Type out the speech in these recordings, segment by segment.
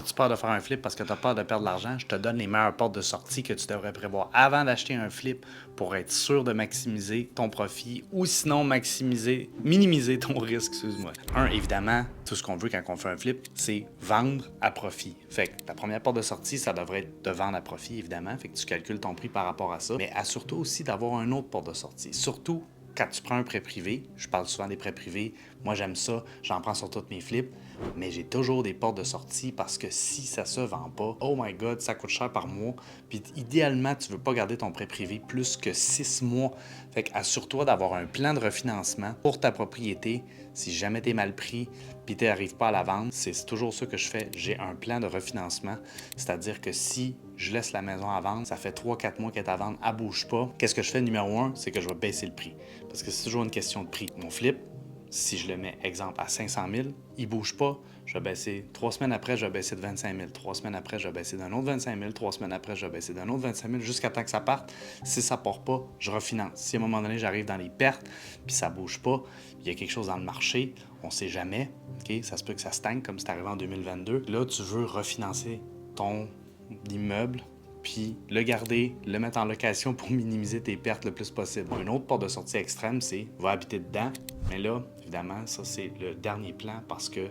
T'as-tu peur de faire un flip parce que tu as peur de perdre de l'argent? Je te donne les meilleures portes de sortie que tu devrais prévoir avant d'acheter un flip pour être sûr de maximiser ton profit ou sinon minimiser ton risque, excuse-moi. Évidemment, tout ce qu'on veut quand on fait un flip, c'est vendre à profit. Fait que ta première porte de sortie, ça devrait être de vendre à profit, évidemment. Fait que tu calcules ton prix par rapport à ça. Mais assure-toi aussi d'avoir un autre porte de sortie. Surtout quand tu prends un prêt privé, je parle souvent des prêts privés, moi j'aime ça, j'en prends sur tous mes flips, mais j'ai toujours des portes de sortie parce que si ça se vend pas, oh my god, ça coûte cher par mois. Puis idéalement, tu veux pas garder ton prêt privé plus que 6 mois. Fait que assure-toi d'avoir un plan de refinancement pour ta propriété. Si jamais tu es mal pris puis tu n'arrives pas à la vendre, c'est toujours ça que je fais. J'ai un plan de refinancement, c'est-à-dire que si je laisse la maison à vendre, ça fait 3-4 mois qu'elle est à vendre, elle bouge pas. Qu'est-ce que je fais numéro 1? C'est que je vais baisser le prix. Parce que c'est toujours une question de prix. Mon flip, si je le mets, exemple, à 500 000, il ne bouge pas, je vais baisser. 3 semaines après, je vais baisser de 25 000. 3 semaines après, je vais baisser d'un autre 25 000. 3 semaines après, je vais baisser d'un autre 25 000 jusqu'à temps que ça parte. Si ça ne part pas, je refinance. Si à un moment donné, j'arrive dans les pertes, puis ça ne bouge pas, il y a quelque chose dans le marché, on ne sait jamais, okay? Ça se peut que ça stagne comme c'est arrivé en 2022. Là, tu veux refinancer ton immeuble, puis le garder, le mettre en location pour minimiser tes pertes le plus possible. Une autre porte de sortie extrême, c'est va habiter dedans. Mais là, évidemment, ça, c'est le dernier plan parce que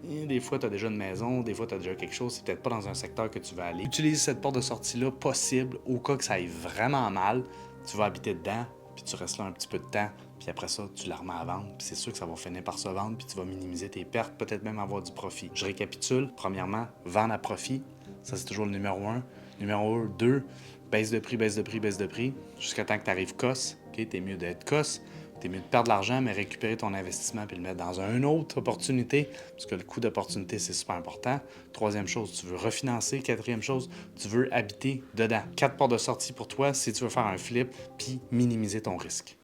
des fois, tu as déjà une maison, des fois, tu as déjà quelque chose, c'est peut-être pas dans un secteur que tu veux aller. Utilise cette porte de sortie-là possible au cas que ça aille vraiment mal. Tu vas habiter dedans, puis tu restes là un petit peu de temps, puis après ça, tu la remets à vendre, puis c'est sûr que ça va finir par se vendre, puis tu vas minimiser tes pertes, peut-être même avoir du profit. Je récapitule. Premièrement, vendre à profit. Ça, c'est toujours le numéro 1. Numéro 2, baisse de prix, baisse de prix, baisse de prix, jusqu'à temps que tu arrives cosse. Okay? T'es mieux d'être cosse. T'es mieux de perdre de l'argent, mais récupérer ton investissement puis le mettre dans une autre opportunité, parce que le coût d'opportunité, c'est super important. Troisième chose, tu veux refinancer. Quatrième chose, tu veux habiter dedans. 4 portes de sortie pour toi si tu veux faire un flip puis minimiser ton risque.